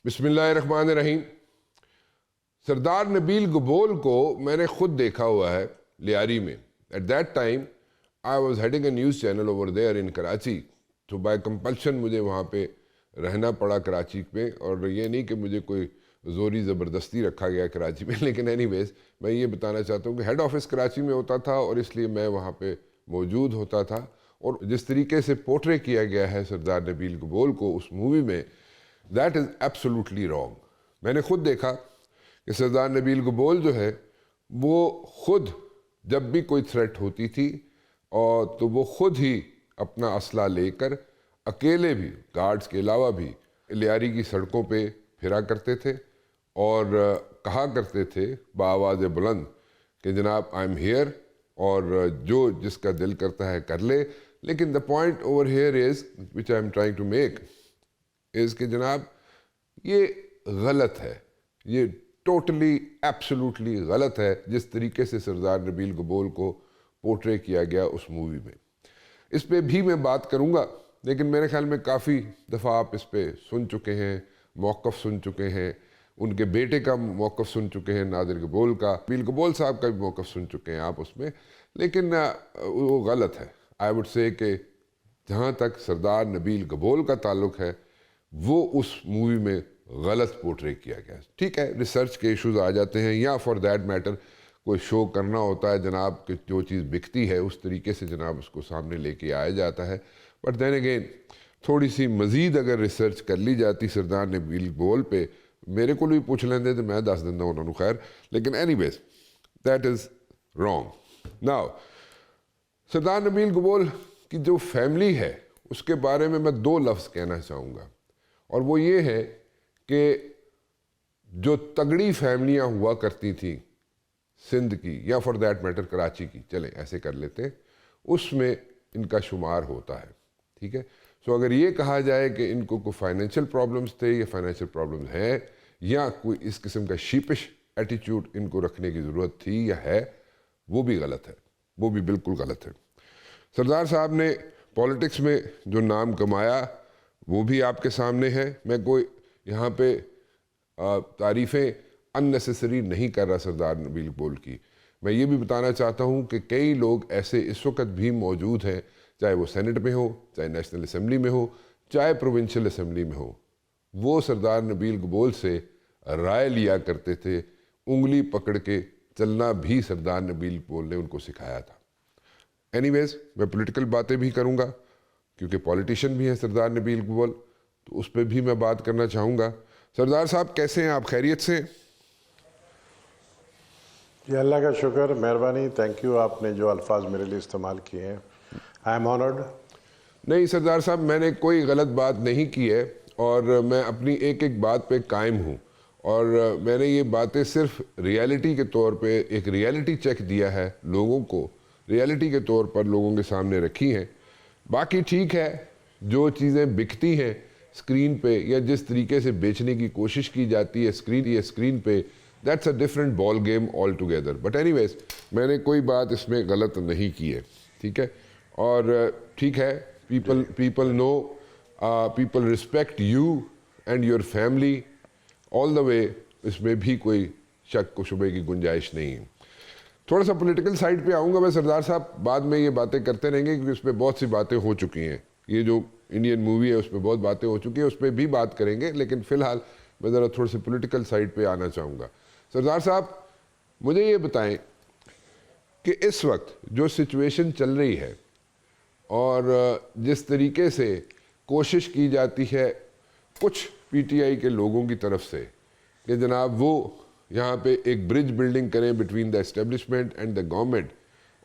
بسم اللہ الرحمن الرحیم۔ سردار نبیل گبول کو میں نے خود دیکھا ہوا ہے لیاری میں۔ At that time I was heading a news channel over there in Karachi, تو بائی کمپلشن مجھے وہاں پہ رہنا پڑا کراچی میں، اور یہ نہیں کہ مجھے کوئی زوری زبردستی رکھا گیا کراچی میں، لیکن اینی ویز میں یہ بتانا چاہتا ہوں کہ ہیڈ آفس کراچی میں ہوتا تھا، اور اس لیے میں وہاں پہ موجود ہوتا تھا۔ اور جس طریقے سے پورٹرے کیا گیا ہے سردار نبیل گبول کو اس مووی میں، دیٹ از ایبسولوٹلی رانگ۔ میں نے خود دیکھا کہ سردار نبیل گبول جو ہے وہ خود جب بھی کوئی تھریٹ ہوتی تھی اور تو وہ خود ہی اپنا اسلحہ لے کر اکیلے بھی، گارڈز کے علاوہ بھی، لیاری کی سڑکوں پہ پھرا کرتے تھے اور کہا کرتے تھے بآواز بلند کہ جناب آئی ایم ہیئر، اور جو جس کا دل کرتا ہے کر لے۔ لیکن the point over here is which I am trying to make is کہ جناب یہ غلط ہے، یہ ٹوٹلی ایبسولوٹلی غلط ہے جس طریقے سے سردار نبیل گبول کو پورٹرے کیا گیا اس مووی میں۔ اس پہ بھی میں بات کروں گا، لیکن میرے خیال میں کافی دفعہ آپ اس پہ سن چکے ہیں، موقف سن چکے ہیں، ان کے بیٹے کا موقف سن چکے ہیں نادر گبول کا، نبیل گبول صاحب کا بھی موقف سن چکے ہیں آپ اس میں، لیکن وہ غلط ہے۔ آئی وڈ سے کہ جہاں تک سردار نبیل گبول کا تعلق ہے وہ اس مووی میں غلط پورٹرے کیا گیا۔ ٹھیک ہے، ریسرچ کے ایشوز آ جاتے ہیں، یا فار دیٹ میٹر کوئی شو کرنا ہوتا ہے جناب کہ جو چیز بکتی ہے اس طریقے سے جناب اس کو سامنے لے کے آیا جاتا ہے، بٹ دین اگین تھوڑی سی مزید اگر ریسرچ کر لی جاتی سردار نبیل گبول پہ، میرے کو بھی پوچھ لیندے تو میں دس دینا انہوں نے، خیر، لیکن anyways that is wrong. Now Sardar Nabil Gabol کی جو فیملی ہے اس کے بارے میں دو لفظ کہنا چاہوں گا، اور وہ یہ ہے کہ جو تگڑی فیملیاں ہوا کرتی تھیں سندھ کی، یا فار دیٹ میٹر کراچی کی، چلیں ایسے کر لیتے ہیں، اس میں ان کا شمار ہوتا ہے۔ ٹھیک ہے، سو اگر یہ کہا جائے کہ ان کو کوئی فائنینشیل پرابلمز تھے یا فائنینشیل پرابلمز ہیں، یا کوئی اس قسم کا شیپش ایٹیچیوڈ ان کو رکھنے کی ضرورت تھی یا ہے، وہ بھی غلط ہے، وہ بھی بالکل غلط ہے۔ سردار صاحب نے پولیٹکس میں جو نام کمایا وہ بھی آپ کے سامنے ہے، میں کوئی یہاں پہ تعریفیں اننیسیسری نہیں کر رہا سردار نبیل گبول کی۔ میں یہ بھی بتانا چاہتا ہوں کہ کئی لوگ ایسے اس وقت بھی موجود ہیں، چاہے وہ سینٹ میں ہو، چاہے نیشنل اسمبلی میں ہو، چاہے پروونشل اسمبلی میں ہو، وہ سردار نبیل گبول سے رائے لیا کرتے تھے، انگلی پکڑ کے چلنا بھی سردار نبیل گبول نے ان کو سکھایا تھا۔ اینی ویز میں پولیٹیکل باتیں بھی کروں گا کیونکہ پولیٹیشین بھی ہیں سردار نبیل گبول، تو اس پہ بھی میں بات کرنا چاہوں گا۔ سردار صاحب کیسے ہیں آپ؟ خیریت سے؟ جی اللہ کا شکر، مہربانی، تھینک یو، آپ نے جو الفاظ میرے لیے استعمال کیے ہیں، آئی ایم آنرڈ۔ نہیں سردار صاحب، میں نے کوئی غلط بات نہیں کی ہے، اور میں اپنی ایک ایک بات پہ قائم ہوں، اور میں نے یہ باتیں صرف ریالٹی کے طور پہ ایک ریالٹی چیک دیا ہے، لوگوں کو ریالٹی کے طور پر لوگوں کے سامنے رکھی ہیں۔ باقی ٹھیک ہے، جو چیزیں بکتی ہیں اسکرین پہ یا جس طریقے سے بیچنے کی کوشش کی جاتی ہے اسکرین پہ، that's a different ball game altogether, but anyways میں نے کوئی بات اس میں غلط نہیں کی ہے۔ ٹھیک ہے، اور ٹھیک ہے، people know, people respect you and your family all the way, اس میں بھی کوئی شک و شبے کی گنجائش نہیں ہے۔ تھوڑا سا پولیٹیکل سائڈ پہ آؤں گا میں سردار صاحب، بعد میں یہ باتیں کرتے رہیں گے کیونکہ اس پہ بہت سی باتیں ہو چکی ہیں، یہ جو انڈین مووی ہے اس پہ بہت باتیں ہو چکی ہیں، اس پہ بھی بات کریں گے، لیکن فی الحال میں ذرا تھوڑے سے پولیٹیکل سائڈ پہ آنا چاہوں گا۔ سردار صاحب مجھے یہ بتائیں کہ اس وقت جو سچویشن چل رہی ہے اور جس طریقے سے کوشش کی جاتی ہے کچھ پی ٹی آئی کے لوگوں کی طرف سے کہ جناب وہ یہاں پہ ایک برج بلڈنگ کریں between the establishment and the government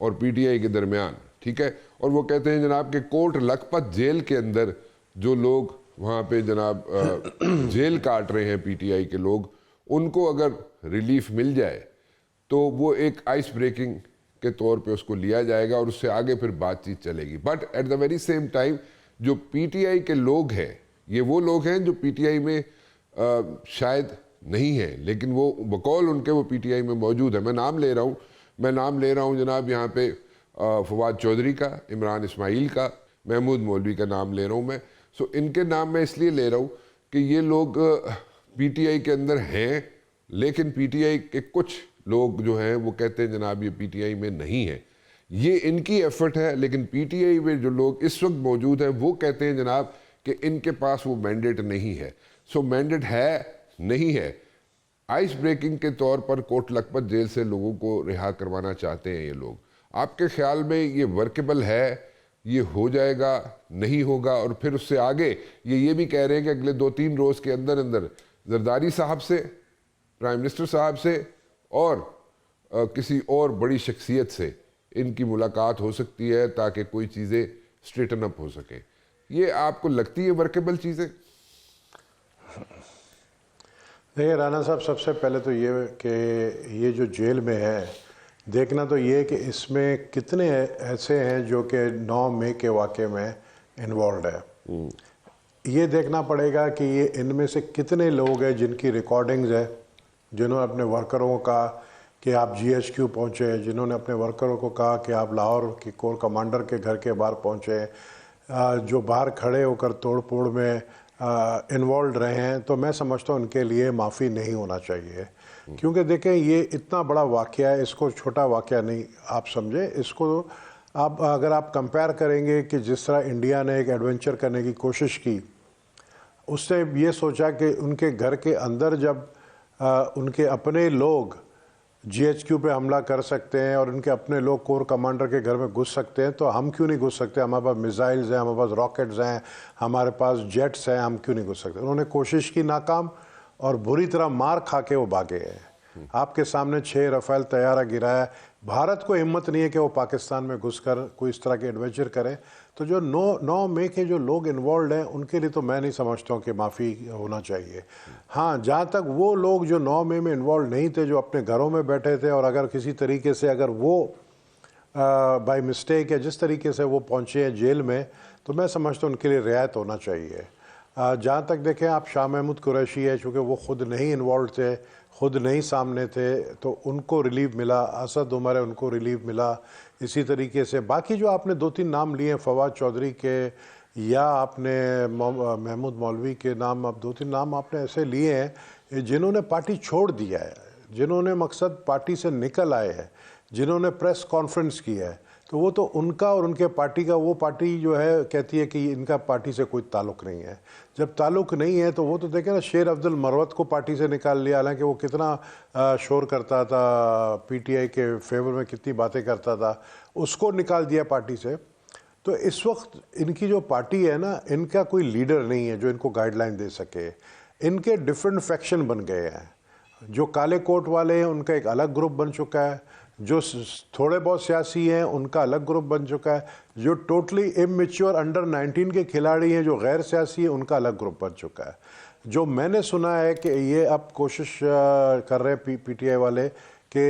اور پی ٹی آئی کے درمیان، ٹھیک ہے، اور وہ کہتے ہیں جناب کہ کوٹ لکھپت جیل کے اندر جو لوگ وہاں پہ جناب جیل کاٹ رہے ہیں پی ٹی آئی کے لوگ، ان کو اگر ریلیف مل جائے تو وہ ایک آئس بریکنگ کے طور پہ اس کو لیا جائے گا اور اس سے آگے پھر بات چیت چلے گی۔ But at the very same time جو پی ٹی آئی کے لوگ ہیں، یہ وہ لوگ ہیں جو پی ٹی آئی میں شاید نہیں ہیں، لیکن وہ بقول ان کے وہ پی ٹی آئی میں موجود ہے۔ میں نام لے رہا ہوں جناب یہاں پہ فواد چودھری کا، عمران اسماعیل کا، محمود مولوی کا نام لے رہا ہوں میں۔ سو ان کے نام میں اس لیے لے رہا ہوں کہ یہ لوگ پی ٹی آئی کے اندر ہیں، لیکن پی ٹی آئی کے کچھ لوگ جو ہیں وہ کہتے ہیں جناب یہ پی ٹی آئی میں نہیں ہے. یہ ان کی ایفرٹ ہے، لیکن پی ٹی آئی میں جو لوگ اس وقت موجود ہیں وہ کہتے ہیں جناب کہ ان کے پاس وہ مینڈیٹ نہیں ہے. سو مینڈیٹ ہے نہیں ہے. آئس بریکنگ کے طور پر کوٹ لکھپت جیل سے لوگوں کو رہا کروانا چاہتے ہیں یہ لوگ. آپ کے خیال میں یہ ورکیبل ہے؟ یہ ہو جائے گا، نہیں ہوگا؟ اور پھر اس سے آگے یہ بھی کہہ رہے ہیں کہ اگلے 2-3 روز کے اندر زرداری صاحب سے، پرائم منسٹر صاحب سے اور کسی اور بڑی شخصیت سے ان کی ملاقات ہو سکتی ہے تاکہ کوئی چیزیں اسٹریٹن اپ ہو سکیں. یہ آپ کو لگتی ہے ورکیبل چیزیں؟ دیکھیے رانا صاحب، سب سے پہلے تو یہ کہ یہ جو جیل میں ہے، دیکھنا تو یہ کہ اس میں کتنے ایسے ہیں جو کہ 9 مئی کے واقعے میں انوالوڈ ہے. یہ دیکھنا پڑے گا کہ یہ ان میں سے کتنے لوگ ہیں جن کی ریکارڈنگز ہے، جنہوں نے اپنے ورکروں کو کہا کہ آپ جی ایچ کیو پہنچے، جنہوں نے اپنے ورکروں کو کہا کہ آپ لاہور کی کور کمانڈر کے گھر کے باہر پہنچے، جو باہر کھڑے ہو کر توڑ پھوڑ میں انوالوڈ رہے ہیں. تو میں سمجھتا ہوں ان کے لیے معافی نہیں ہونا چاہیے، کیونکہ دیکھیں یہ اتنا بڑا واقعہ ہے، اس کو چھوٹا واقعہ نہیں آپ سمجھیں. اس کو اگر آپ کمپیئر کریں گے کہ جس طرح انڈیا نے ایک ایڈونچر کرنے کی کوشش کی، اس سے یہ سوچا کہ ان کے گھر کے اندر جب ان کے اپنے لوگ جی ایچ کیو پہ حملہ کر سکتے ہیں اور ان کے اپنے لوگ کور کمانڈر کے گھر میں گھس سکتے ہیں، تو ہم کیوں نہیں گھس سکتے؟ ہمارے پاس میزائلز ہیں، ہمارے پاس راکٹز ہیں، ہمارے پاس جیٹس ہیں، ہم کیوں نہیں گھس سکتے؟ انہوں نے کوشش کی، ناکام، اور بری طرح مار کھا کے وہ بھاگے ہیں. آپ کے سامنے 6 رفیل طیارہ گرایا. بھارت کو ہمت نہیں ہے کہ وہ پاکستان میں گھس کر کوئی اس طرح کے ایڈونچر کرے. تو جو 9 مئی کے جو لوگ انوالوڈ ہیں ان کے لیے تو میں نہیں سمجھتا ہوں کہ معافی ہونا چاہیے. ہاں، جہاں تک وہ لوگ جو 9 مئی میں انوالوڈ نہیں تھے، جو اپنے گھروں میں بیٹھے تھے، اور اگر کسی طریقے سے اگر وہ بائی مسٹیک یا جس طریقے سے وہ پہنچے ہیں جیل میں، تو میں سمجھتا ہوں ان کے لیے رعایت ہونا چاہیے. جہاں تک دیکھیں آپ شاہ محمود قریشی ہے، چونکہ وہ خود نہیں انوالوڈ تھے، خود نہیں سامنے تھے، تو ان کو ریلیف ملا. اسد عمر ہے، ان کو ریلیف ملا. اسی طریقے سے باقی جو آپ نے 2-3 نام لیے ہیں، فواد چودھری کے، یا آپ نے محمود مولوی کے نام، اب 2-3 نام آپ نے ایسے لیے ہیں جنہوں نے پارٹی چھوڑ دیا ہے، جنہوں نے مقصد پارٹی سے نکل آئے ہیں، جنہوں نے پریس کانفرنس کی ہے. تو وہ تو ان کا اور ان کے پارٹی کا، وہ پارٹی جو ہے کہتی ہے کہ ان کا پارٹی سے کوئی تعلق نہیں ہے. جب تعلق نہیں ہے تو وہ تو دیکھیں نا، شیر افضل مروت کو پارٹی سے نکال لیا، حالانکہ وہ کتنا شور کرتا تھا، پی ٹی آئی کے فیور میں کتنی باتیں کرتا تھا، اس کو نکال دیا پارٹی سے. تو اس وقت ان کی جو پارٹی ہے نا، ان کا کوئی لیڈر نہیں ہے جو ان کو گائیڈ لائن دے سکے. ان کے ڈفرینٹ فیکشن بن گئے ہیں. جو کالے کوٹ والے ہیں ان کا ایک الگ گروپ بن چکا ہے، جو تھوڑے بہت سیاسی ہیں ان کا الگ گروپ بن چکا ہے، جو ٹوٹلی امیچور انڈر 19 کے کھلاڑی ہیں جو غیر سیاسی ہیں ان کا الگ گروپ بن چکا ہے. جو میں نے سنا ہے کہ یہ اب کوشش کر رہے ہیں پی ٹی آئی والے کہ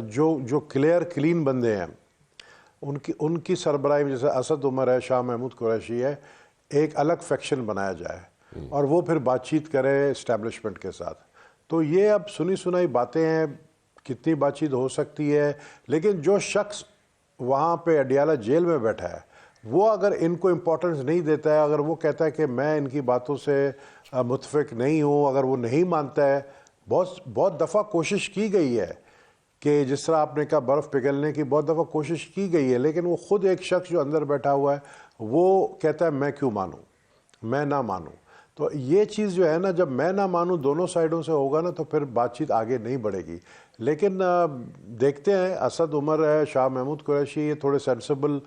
جو کلیئر کلین بندے ہیں ان کی سربراہی میں، جیسے اسد عمر ہے، شاہ محمود قریشی ہے، ایک الگ فیکشن بنایا جائے اور وہ پھر بات چیت کرے اسٹیبلشمنٹ کے ساتھ. تو یہ اب سنی سنائی باتیں ہیں، کتنی بات چیت ہو سکتی ہے. لیکن جو شخص وہاں پہ اڈیالہ جیل میں بیٹھا ہے، وہ اگر ان کو امپورٹنس نہیں دیتا ہے، اگر وہ کہتا ہے کہ میں ان کی باتوں سے متفق نہیں ہوں، اگر وہ نہیں مانتا ہے، بہت دفعہ کوشش کی گئی ہے کہ جس طرح آپ نے کہا برف پگھلنے کی، بہت دفعہ کوشش کی گئی ہے، لیکن وہ خود ایک شخص جو اندر بیٹھا ہوا ہے وہ کہتا ہے میں کیوں مانوں، میں نہ مانوں. تو یہ چیز جو ہے نا، جب میں نہ مانوں دونوں سائڈوں سے ہوگا نا، تو پھر بات چیت آگے نہیں بڑھے گی. لیکن دیکھتے ہیں، اسد عمر ہے، شاہ محمود قریشی، یہ تھوڑے سینسیبل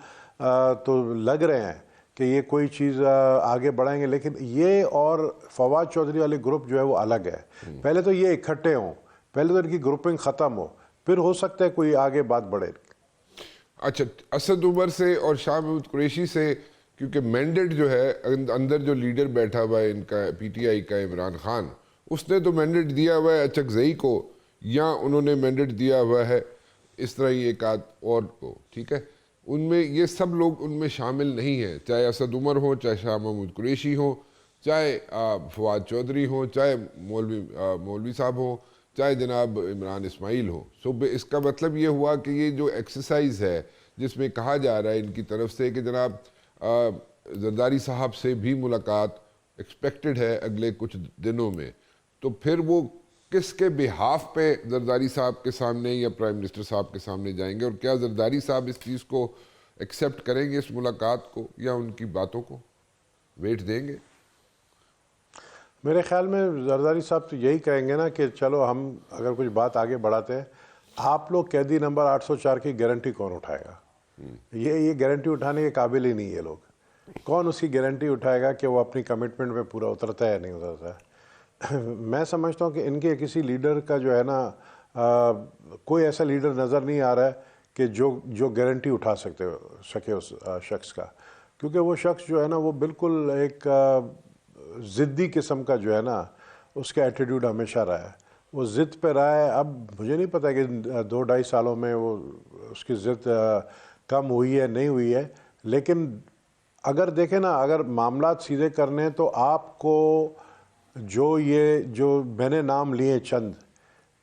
تو لگ رہے ہیں کہ یہ کوئی چیز آگے بڑھائیں گے. لیکن یہ اور فواد چودھری والے گروپ جو ہے وہ الگ ہے. پہلے تو یہ اکٹھے ہوں، پہلے تو ان کی گروپنگ ختم ہو، پھر ہو سکتا ہے کوئی آگے بات بڑھے. اچھا، اسد عمر سے اور شاہ محمود قریشی سے، کیونکہ مینڈیٹ جو ہے اندر جو لیڈر بیٹھا ہوا ہے ان کا پی ٹی آئی کا، عمران خان، اس نے تو مینڈیٹ دیا ہوا ہے اچکزئی کو، یا انہوں نے مینڈیٹ دیا ہوا ہے اس طرح ہی ایک آدھ اور کو. ٹھیک ہے، ان میں یہ سب لوگ ان میں شامل نہیں ہیں، چاہے اسد عمر ہوں، چاہے شاہ محمود قریشی ہوں، چاہے فواد چودھری ہوں، چاہے مولوی صاحب ہوں، چاہے جناب عمران اسماعیل ہو. سو اس کا مطلب یہ ہوا کہ یہ جو ایکسرسائز ہے جس میں کہا جا رہا ہے ان کی طرف سے کہ جناب زرداری صاحب سے بھی ملاقات ایکسپیکٹڈ ہے اگلے کچھ دنوں میں، تو پھر وہ کس کے بہاف پہ زرداری صاحب کے سامنے یا پرائم منسٹر صاحب کے سامنے جائیں گے, اور کیا زرداری صاحب اس چیز کو ایکسیپٹ کریں گے, اس ملاقات کو, یا ان کی باتوں کو ویٹ دیں گے؟ میرے خیال میں زرداری صاحب تو یہی کہیں گے نا کہ چلو ہم اگر کچھ بات آگے بڑھاتے ہیں, آپ لوگ قیدی نمبر 804 کی گارنٹی کون اٹھائے گا؟ یہ گارنٹی اٹھانے کے قابل ہی نہیں یہ لوگ. کون اس کی گارنٹی اٹھائے گا کہ وہ اپنی کمٹمنٹ پہ پورا اترتا ہے یا نہیں اترتا ہے؟ میں سمجھتا ہوں کہ ان کے کسی لیڈر کا جو ہے نا, کوئی ایسا لیڈر نظر نہیں آ رہا ہے کہ جو گارنٹی اٹھا سکے اس شخص کا, کیونکہ وہ شخص جو ہے نا وہ بالکل ایک ضدی قسم کا جو ہے نا اس کا ایٹیٹیوڈ ہمیشہ رہا ہے, وہ ضد پہ رہا ہے. اب مجھے نہیں پتا کہ 2-2.5 سالوں میں وہ اس کی ضد کم ہوئی ہے نہیں ہوئی ہے, لیکن اگر دیکھیں نا, اگر معاملات سیدھے کرنے ہیں تو آپ کو جو میں نے نام لیے چند,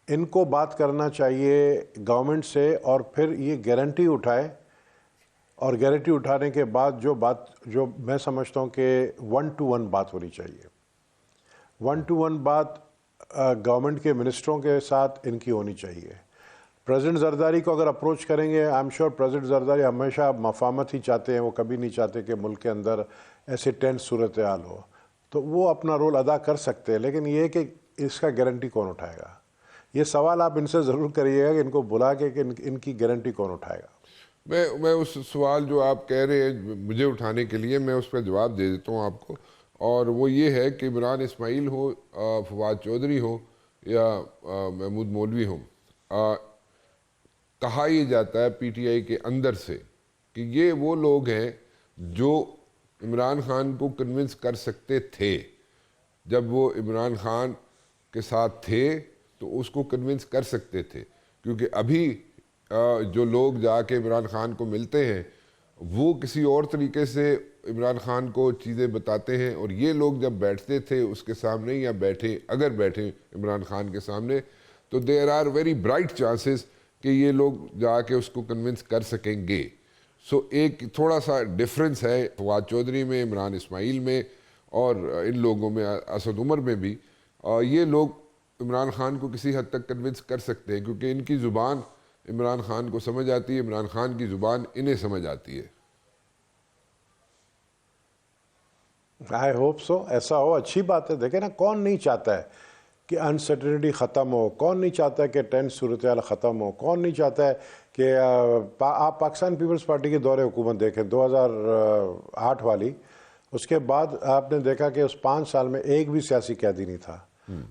ان کو بات کرنا چاہیے گورنمنٹ سے, اور پھر یہ گارنٹی اٹھائے, اور گارنٹی اٹھانے کے بعد جو میں سمجھتا ہوں کہ 1-to-1 بات ہونی چاہیے. 1-to-1 بات گورنمنٹ کے منسٹروں کے ساتھ ان کی ہونی چاہیے. پریزیڈنٹ زرداری کو اگر اپروچ کریں گے, I am sure president Zardari ہمیشہ مفاہمت ہی چاہتے ہیں, وہ کبھی نہیں چاہتے کہ ملک کے اندر ایسے ٹینس صورتحال ہو, تو وہ اپنا رول ادا کر سکتے ہیں. لیکن یہ کہ اس کا گارنٹی کون اٹھائے گا, یہ سوال آپ ان سے ضرور کریے گا کہ ان کو بلا کے کہ ان کی گارنٹی کون اٹھائے گا. میں اس سوال جو آپ کہہ رہے ہیں مجھے اٹھانے کے لیے, میں اس پہ جواب دے دیتا ہوں آپ کو, اور وہ یہ ہے کہ عمران اسماعیل ہو, فواد چودھری ہو, یا محمود مولوی ہوں, کہا یہ جاتا ہے پی ٹی آئی کے اندر سے کہ یہ وہ لوگ ہیں جو عمران خان کو کنونس کر سکتے تھے. جب وہ عمران خان کے ساتھ تھے تو اس کو کنونس کر سکتے تھے, کیونکہ ابھی جو لوگ جا کے عمران خان کو ملتے ہیں وہ کسی اور طریقے سے عمران خان کو چیزیں بتاتے ہیں, اور یہ لوگ جب بیٹھتے تھے اس کے سامنے, یا اگر بیٹھیں عمران خان کے سامنے, تو there are very bright chances کہ یہ لوگ جا کے اس کو کنونس کر سکیں گے. سو ایک تھوڑا سا ڈفرنس ہے فواد چودھری میں, عمران اسماعیل میں, اور ان لوگوں میں, اسد عمر میں بھی. یہ لوگ عمران خان کو کسی حد تک کنونس کر سکتے ہیں, کیونکہ ان کی زبان عمران خان کو سمجھ آتی ہے, عمران خان کی زبان انہیں سمجھ آتی ہے. آئی ہوپ سو, ایسا ہو, اچھی بات ہے. دیکھیں نا, کون نہیں چاہتا ہے کہ انسرٹنٹی ختم ہو, کون نہیں چاہتا ہے کہ ٹینس صورتحال ختم ہو, کون نہیں چاہتا ہے کہ آپ پاکستان پیپلز پارٹی کے دور حکومت دیکھیں 2008 والی, اس کے بعد آپ نے دیکھا کہ اس 5 سال میں ایک بھی سیاسی قیدی نہیں تھا.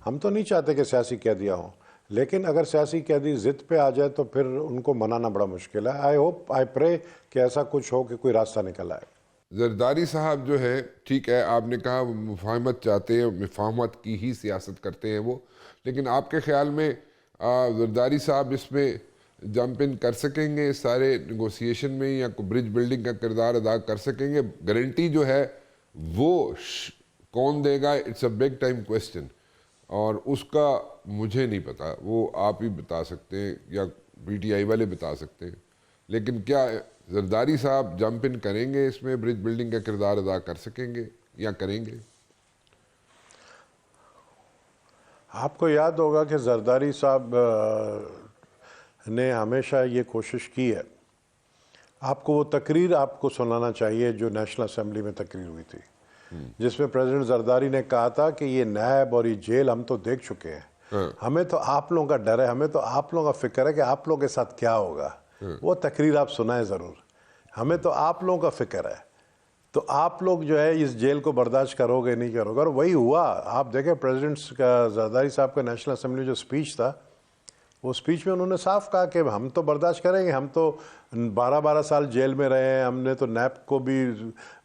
ہم تو نہیں چاہتے کہ سیاسی قیدیاں ہوں, لیکن اگر سیاسی قیدی ضد پہ آ جائے تو پھر ان کو منانا بڑا مشکل ہے. آئی ہوپ, آئی پرے کہ ایسا کچھ ہو کہ کوئی راستہ نکل آئے. زرداری صاحب جو ہے, ٹھیک ہے آپ نے کہا وہ مفاہمت چاہتے ہیں, مفاہمت کی ہی سیاست کرتے ہیں وہ, لیکن آپ کے خیال میں زرداری صاحب اس میں جمپ ان کر سکیں گے سارے نیگوسیشن میں, یا برج بلڈنگ کا کردار ادا کر سکیں گے؟ گارنٹی جو ہے وہ کون دے گا, it's a big time question, اور اس کا مجھے نہیں پتا, وہ آپ ہی بتا سکتے ہیں یا پی ٹی آئی والے بتا سکتے ہیں. لیکن کیا زرداری صاحب جمپ ان کریں گے اس میں, برج بلڈنگ کا کردار ادا کر سکیں گے یا کریں گے؟ آپ کو یاد ہوگا کہ زرداری صاحب نے ہمیشہ یہ کوشش کی ہے, آپ کو وہ تقریر آپ کو سنانا چاہیے جو نیشنل اسمبلی میں تقریر ہوئی تھی, جس میں پریزیڈنٹ زرداری نے کہا تھا کہ یہ نیب اور یہ جیل ہم تو دیکھ چکے ہیں, ہمیں تو آپ لوگوں کا ڈر ہے, ہمیں تو آپ لوگوں کا فکر ہے کہ آپ لوگوں کے ساتھ کیا ہوگا. وہ تقریر آپ سنائیں ضرور, ہمیں تو آپ لوگوں کا فکر ہے, تو آپ لوگ جو ہے اس جیل کو برداشت کرو گے نہیں کرو گے. اور وہی ہوا. آپ دیکھیں پریزیڈنٹ کا زرداری صاحب کا نیشنل اسمبلی جو اسپیچ تھا, وہ اسپیچ میں انہوں نے صاف کہا کہ ہم تو برداشت کریں گے, ہم تو 12 سال جیل میں رہے ہیں, ہم نے تو نیب کو بھی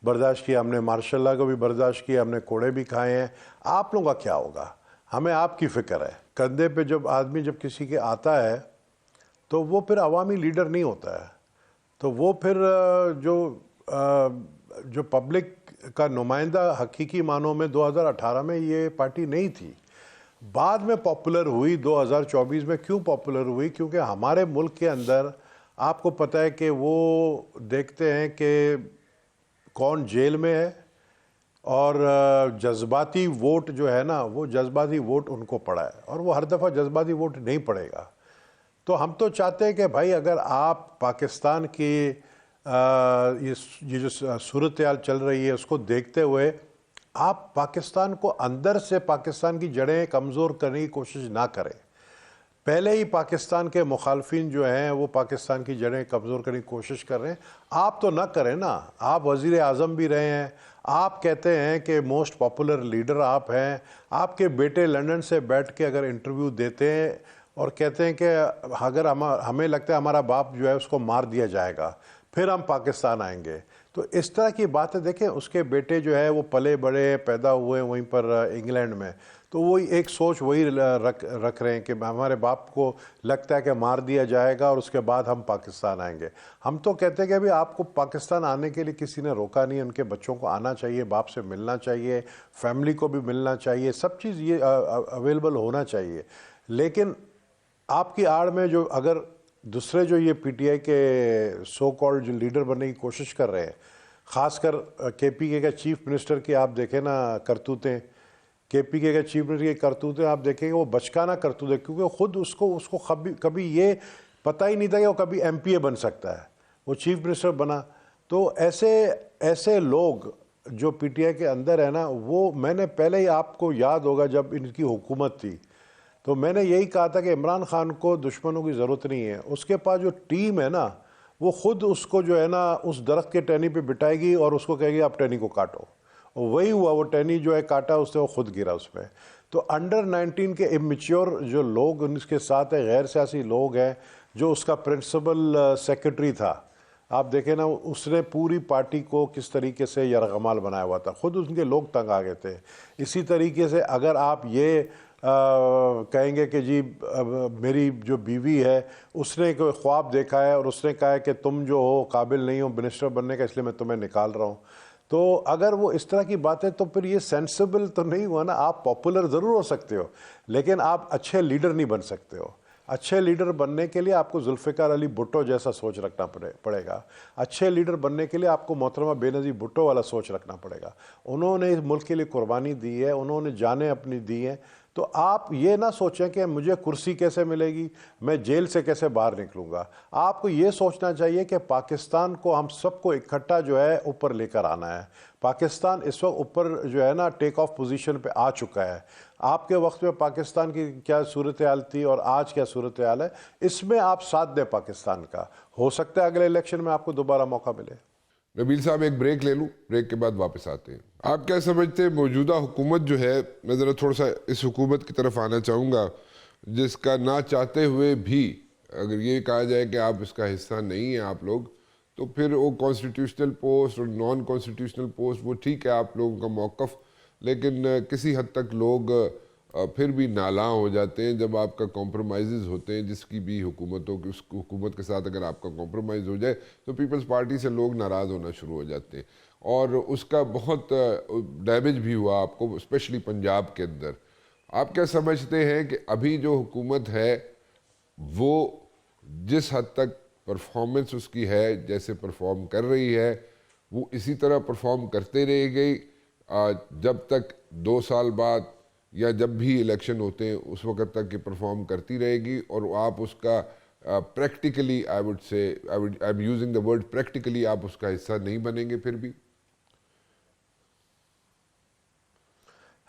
برداشت کیا, ہم نے مارشل لا کو بھی برداشت کیا, ہم نے کوڑے بھی کھائے ہیں, آپ لوگوں کا کیا ہوگا, ہمیں آپ کی فکر ہے. کندھے پہ جب آدمی جب کسی کے آتا ہے تو وہ پھر عوامی لیڈر نہیں ہوتا ہے, تو وہ پھر جو پبلک کا نمائندہ حقیقی معنوں میں 2018 میں یہ پارٹی نہیں تھی. بعد میں پاپولر ہوئی 2024 میں. کیوں پاپولر ہوئی؟ کیونکہ ہمارے ملک کے اندر آپ کو پتہ ہے کہ وہ دیکھتے ہیں کہ کون جیل میں ہے اور جذباتی ووٹ جو ہے نا وہ جذباتی ووٹ ان کو پڑا ہے اور وہ ہر دفعہ جذباتی ووٹ نہیں پڑے گا. تو ہم تو چاہتے ہیں کہ بھائی اگر آپ پاکستان کی یہ جو صورتحال چل رہی ہے اس کو دیکھتے ہوئے آپ پاکستان کو اندر سے پاکستان کی جڑیں کمزور کرنے کی کوشش نہ کریں. پہلے ہی پاکستان کے مخالفین جو ہیں وہ پاکستان کی جڑیں کمزور کرنے کی کوشش کر رہے ہیں. آپ تو نہ کریں نا. آپ وزیر اعظم بھی رہے ہیں, آپ کہتے ہیں کہ موسٹ پاپولر لیڈر آپ ہیں, آپ کے بیٹے لندن سے بیٹھ کے اگر انٹرویو دیتے ہیں اور کہتے ہیں کہ اگر ہمیں لگتا ہے ہمارا باپ جو ہے اس کو مار دیا جائے گا پھر ہم پاکستان آئیں گے. تو اس طرح کی باتیں دیکھیں. اس کے بیٹے جو ہے وہ پلے بڑے پیدا ہوئے وہیں پر انگلینڈ میں, تو وہی ایک سوچ وہی رکھ رہے ہیں کہ ہمارے باپ کو لگتا ہے کہ مار دیا جائے گا اور اس کے بعد ہم پاکستان آئیں گے. ہم تو کہتے ہیں کہ ابھی آپ کو پاکستان آنے کے لیے کسی نے روکا نہیں. ان کے بچوں کو آنا چاہیے, باپ سے ملنا چاہیے, فیملی کو بھی ملنا چاہیے, سب چیز یہ اویلیبل ہونا چاہیے. لیکن آپ کی آڑ میں جو اگر دوسرے جو یہ پی ٹی آئی کے سو کالڈ جو لیڈر بننے کی کوشش کر رہے ہیں, خاص کر کے پی کے چیف منسٹر کی آپ دیکھیں نا کرتوتیں, کے پی کے چیف منسٹر کی کرتوتیں آپ دیکھیں گے وہ بچکانہ کرتوت ہے, کیونکہ خود اس کو کبھی یہ پتہ ہی نہیں تھا کہ وہ کبھی ایم پی اے بن سکتا ہے, وہ چیف منسٹر بنا. تو ایسے لوگ جو پی ٹی آئی کے اندر ہے نا, وہ میں نے پہلے ہی آپ کو یاد ہوگا جب ان کی حکومت تھی تو میں نے یہی کہا تھا کہ عمران خان کو دشمنوں کی ضرورت نہیں ہے. اس کے پاس جو ٹیم ہے نا وہ خود اس کو جو ہے نا اس درخت کے ٹہنی پہ بٹھائے گی اور اس کو کہے گی آپ ٹہنی کو کاٹو, اور وہی ہوا. وہ ٹہنی جو ہے کاٹا اس سے وہ خود گرا اس پہ. تو انڈر 19 کے امیچور جو لوگ اس کے ساتھ ہیں, غیر سیاسی لوگ ہیں, جو اس کا پرنسپل سیکرٹری تھا, آپ دیکھیں نا اس نے پوری پارٹی کو کس طریقے سے یرغمال بنایا ہوا تھا, خود ان کے لوگ تنگ آ گئے تھے. اسی طریقے سے اگر آپ یہ کہیں گے کہ جی میری جو بیوی ہے اس نے کوئی خواب دیکھا ہے اور اس نے کہا ہے کہ تم جو ہو قابل نہیں ہو منسٹر بننے کا, اس لیے میں تمہیں نکال رہا ہوں, تو اگر وہ اس طرح کی باتیں تو پھر یہ سینسیبل تو نہیں ہوا نا. آپ پاپولر ضرور ہو سکتے ہو لیکن آپ اچھے لیڈر نہیں بن سکتے ہو. اچھے لیڈر بننے کے لیے آپ کو ذوالفقار علی بھٹو جیسا سوچ رکھنا پڑے گا. اچھے لیڈر بننے کے لیے آپ کو محترمہ بے نظیر بھٹو والا سوچ رکھنا پڑے گا. انہوں نے اس ملک کے لیے قربانی دی ہے, انہوں نے جانیں اپنی دی ہیں. تو آپ یہ نہ سوچیں کہ مجھے کرسی کیسے ملے گی, میں جیل سے کیسے باہر نکلوں گا. آپ کو یہ سوچنا چاہیے کہ پاکستان کو ہم سب کو اکٹھا جو ہے اوپر لے کر آنا ہے. پاکستان اس وقت اوپر جو ہے نا ٹیک آف پوزیشن پہ آ چکا ہے. آپ کے وقت میں پاکستان کی کیا صورتحال تھی اور آج کیا صورتحال ہے, اس میں آپ ساتھ دیں پاکستان کا. ہو سکتا ہے اگلے الیکشن میں آپ کو دوبارہ موقع ملے. نبیل صاحب ایک بریک لے لوں, بریک کے بعد واپس آتے ہیں. آپ کیا سمجھتے ہیں موجودہ حکومت جو ہے, میں ذرا تھوڑا سا اس حکومت کی طرف آنا چاہوں گا جس کا نہ چاہتے ہوئے بھی اگر یہ کہا جائے کہ آپ اس کا حصہ نہیں ہیں آپ لوگ, تو پھر وہ کانسٹیٹیوشنل پوسٹ اور نان کانسٹیٹیوشنل پوسٹ وہ ٹھیک ہے آپ لوگوں کا موقف, لیکن کسی حد تک لوگ پھر بھی نالاں ہو جاتے ہیں جب آپ کا کمپرومائزز ہوتے ہیں. جس کی بھی حکومت ہو کہ اس حکومت کے ساتھ اگر آپ کا کمپرومائز ہو جائے تو پیپلز پارٹی سے لوگ ناراض ہونا شروع ہو جاتے ہیں, اور اس کا بہت ڈیمیج بھی ہوا آپ کو, اسپیشلی پنجاب کے اندر. آپ کیا سمجھتے ہیں کہ ابھی جو حکومت ہے وہ جس حد تک پرفارمنس اس کی ہے, جیسے پرفارم کر رہی ہے, وہ اسی طرح پرفارم کرتے رہے گئی جب تک 2 سال بعد یا جب بھی الیکشن ہوتے ہیں اس وقت تک کہ پرفارم کرتی رہے گی, اور آپ اس کا practically I am using the word practically آپ اس کا حصہ نہیں بنیں گے پھر بھی؟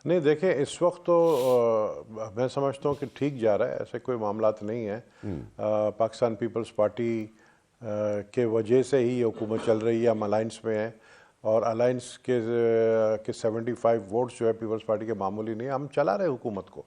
نہیں دیکھیں اس وقت تو میں سمجھتا ہوں کہ ٹھیک جا رہا ہے, ایسے کوئی معاملات نہیں ہیں. پاکستان پیپلز پارٹی کے وجہ سے ہی یہ حکومت چل رہی ہے. ہم الائنس میں ہیں اور الائنس کے 75 ووٹس جو ہے پیپلز پارٹی کے معمولی نہیں ہے. ہم چلا رہے حکومت کو,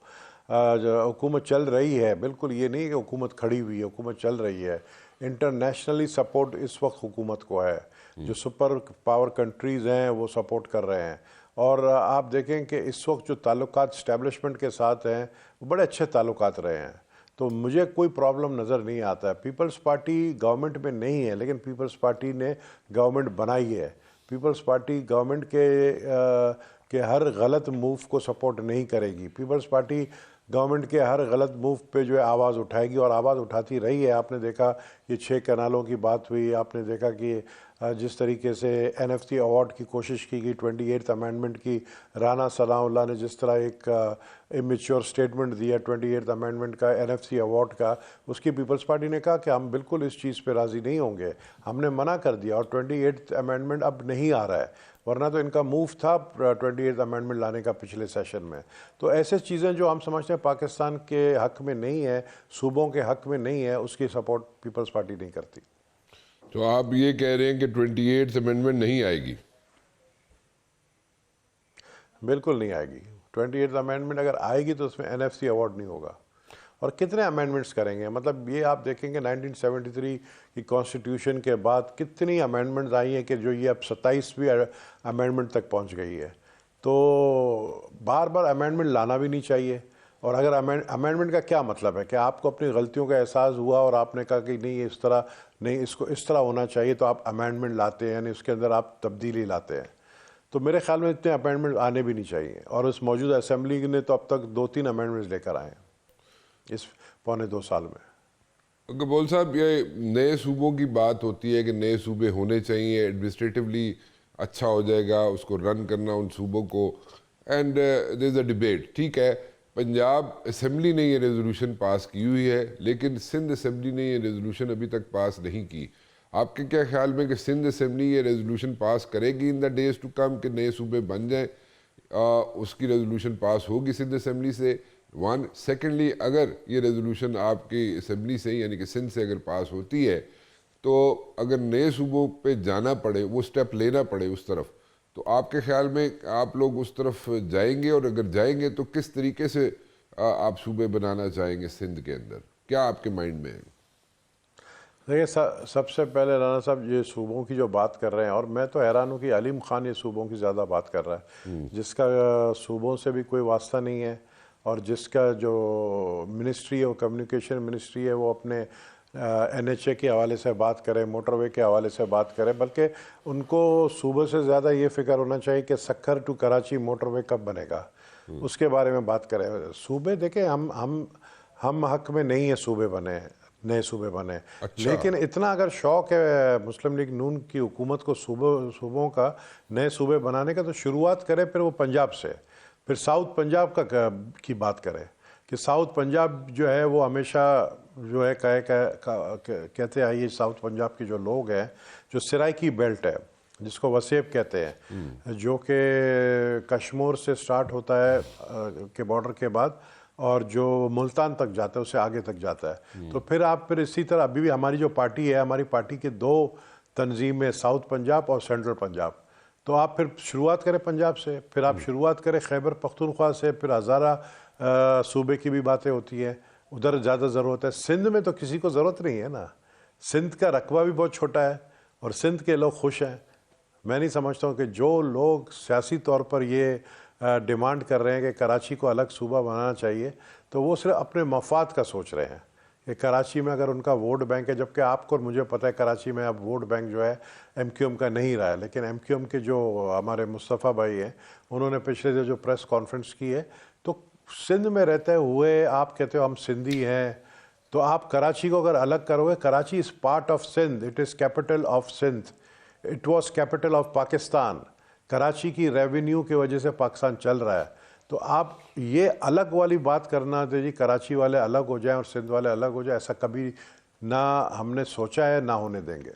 حکومت چل رہی ہے. بالکل یہ نہیں کہ حکومت کھڑی ہوئی ہے, حکومت چل رہی ہے. انٹرنیشنلی سپورٹ اس وقت حکومت کو ہے, جو سپر پاور کنٹریز ہیں وہ سپورٹ کر رہے ہیں. اور آپ دیکھیں کہ اس وقت جو تعلقات اسٹیبلشمنٹ کے ساتھ ہیں وہ بڑے اچھے تعلقات رہے ہیں. تو مجھے کوئی پرابلم نظر نہیں آتا ہے. پیپلز پارٹی گورنمنٹ میں نہیں ہے لیکن پیپلز پارٹی نے گورنمنٹ بنائی ہے. پیپلز پارٹی گورنمنٹ کے ہر غلط موو کو سپورٹ نہیں کرے گی. پیپلز پارٹی گورنمنٹ کے ہر غلط موو پہ جو ہے آواز اٹھائے گی اور آواز اٹھاتی رہی ہے. آپ نے دیکھا یہ 6 کینالوں کی بات ہوئی, آپ نے دیکھا کہ جس طریقے سے NFC ایوارڈ کی کوشش کی گئی 28th امینڈمنٹ کی، رانا ثناء اللہ نے جس طرح ایک امیچور اسٹیٹمنٹ دیا 28th امینڈمنٹ کا NFC ایوارڈ کا، اس کی پیپلز پارٹی نے کہا کہ ہم بالکل اس چیز پہ راضی نہیں ہوں گے، ہم نے منع کر دیا، اور 28th امینڈمنٹ اب نہیں آ رہا ہے، ورنہ تو ان کا موو تھا 28th امینڈمنٹ لانے کا پچھلے سیشن میں۔ تو ایسے چیزیں جو ہم سمجھتے ہیں پاکستان کے حق میں نہیں ہے، صوبوں کے حق میں نہیں ہے، اس کی سپورٹ پیپلز پارٹی نہیں کرتی۔ تو آپ یہ کہہ رہے ہیں کہ 28th امینڈمنٹ نہیں آئے گی؟ بالکل نہیں آئے گی۔ 28th امینڈمنٹ اگر آئے گی تو اس میں NFC ایوارڈ نہیں ہوگا۔ اور کتنے امینڈمنٹس کریں گے؟ مطلب یہ آپ دیکھیں گے 1973 کی کانسٹیٹیوشن کے بعد کتنی امینڈمنٹس آئی ہیں کہ جو یہ اب 27ویں امینڈمنٹ تک پہنچ گئی ہے۔ تو بار بار امینڈمنٹ لانا بھی نہیں چاہیے۔ اور اگر امینڈمنٹ کا کیا مطلب ہے کہ آپ کو اپنی غلطیوں کا احساس ہوا اور آپ نے کہا کہ نہیں اس طرح نہیں، اس کو اس طرح ہونا چاہیے، تو آپ امینڈمنٹ لاتے ہیں، یعنی اس کے اندر آپ تبدیلی لاتے ہیں۔ تو میرے خیال میں اتنے امینڈمنٹ آنے بھی نہیں چاہیے، اور اس موجودہ اسمبلی نے تو اب تک 2-3 امینڈمنٹس لے کر آئے ہیں اس پونے 2 سال میں۔ گبول صاحب، یہ نئے صوبوں کی بات ہوتی ہے کہ نئے صوبے ہونے چاہیے، ایڈمنسٹریٹولی اچھا ہو جائے گا اس کو رن کرنا ان صوبوں کو، and there is a debate. ٹھیک ہے، پنجاب اسمبلی نے یہ ریزولوشن پاس کی ہوئی ہے، لیکن سندھ اسمبلی نے یہ ریزولوشن ابھی تک پاس نہیں کی۔ آپ کے کیا خیال میں کہ سندھ اسمبلی یہ ریزولوشن پاس کرے گی ان دا ڈیز ٹو کم کہ نئے صوبے بن جائیں؟ اس کی ریزولوشن پاس ہوگی سندھ اسمبلی سے؟ ون سیکنڈلی، اگر یہ ریزولوشن آپ کی اسمبلی سے یعنی کہ سندھ سے اگر پاس ہوتی ہے، تو اگر نئے صوبوں پہ جانا پڑے، وہ سٹیپ لینا پڑے اس طرف، تو آپ کے خیال میں آپ لوگ اس طرف جائیں گے؟ اور اگر جائیں گے تو کس طریقے سے آپ صوبے بنانا چاہیں گے سندھ کے اندر؟ کیا آپ کے مائنڈ میں ہے؟ دیکھیے، سب سے پہلے رانا صاحب یہ صوبوں کی جو بات کر رہے ہیں، اور میں تو حیران ہوں کہ علیم خان یہ صوبوں کی زیادہ بات کر رہا ہے، جس کا صوبوں سے بھی کوئی واسطہ نہیں ہے، اور جس کا جو منسٹری ہے وہ کمیونیکیشن منسٹری ہے، وہ اپنے NHA کے حوالے سے بات کرے، موٹر وے کے حوالے سے بات کرے، بلکہ ان کو صوبوں سے زیادہ یہ فکر ہونا چاہیے کہ سکھر ٹو کراچی موٹر وے کب بنے گا، اس کے بارے میں بات کریں۔ صوبے دیکھیں، ہم حق میں نہیں ہیں صوبے بنے، نئے صوبے بنے، لیکن اتنا اگر شوق ہے مسلم لیگ نون کی حکومت کو صوبوں کا نئے صوبے بنانے کا، تو شروعات کرے پھر وہ پنجاب سے، پھر ساؤتھ پنجاب کی بات کرے کہ ساؤتھ پنجاب جو ہے وہ ہمیشہ جو ہے کہتے آئیے، ساؤتھ پنجاب کے جو لوگ ہیں، جو سرائکی بیلٹ ہے جس کو وسیب کہتے ہیں، جو کہ کشمور سے سٹارٹ ہوتا ہے کے بارڈر کے بعد، اور جو ملتان تک جاتا ہے، اس سے آگے تک جاتا ہے، تو پھر اسی طرح ابھی بھی ہماری جو پارٹی ہے، ہماری پارٹی کے 2 تنظیمیں، ساؤتھ پنجاب اور سینٹرل پنجاب، تو آپ پھر شروعات کریں پنجاب سے، پھر آپ شروعات کریں خیبر پختونخوا سے، پھر ہزارہ صوبے کی بھی باتیں ہوتی ہیں، ادھر زیادہ ضرورت ہے۔ سندھ میں تو کسی کو ضرورت نہیں ہے نا، سندھ کا رقبہ بھی بہت چھوٹا ہے، اور سندھ کے لوگ خوش ہیں۔ میں نہیں سمجھتا ہوں کہ جو لوگ سیاسی طور پر یہ ڈیمانڈ کر رہے ہیں کہ کراچی کو الگ صوبہ بنانا چاہیے، تو وہ صرف اپنے مفاد کا سوچ رہے ہیں کہ کراچی میں اگر ان کا ووٹ بینک ہے، جبکہ آپ کو اور مجھے پتہ ہے کراچی میں اب ووٹ بینک جو ہے MQM کا نہیں رہا ہے، لیکن MQM کے جو ہمارے مصطفیٰ بھائی ہیں، انہوں نے پچھلے دن جو پریس کانفرنس کی ہے، تو سندھ میں رہتے ہوئے آپ کہتے ہو ہم سندھی ہیں، تو آپ کراچی کو اگر الگ کرو گے، Karachi is part of Sindh, it is capital of Sindh, it was capital of Pakistan. Karachi کی ریونیو کی وجہ سے پاکستان چل رہا ہے، تو آپ یہ الگ والی بات کرنا تو جی کراچی والے الگ ہو جائیں اور سندھ والے الگ ہو جائیں، ایسا کبھی نہ ہم نے سوچا ہے، نہ ہونے دیں گے۔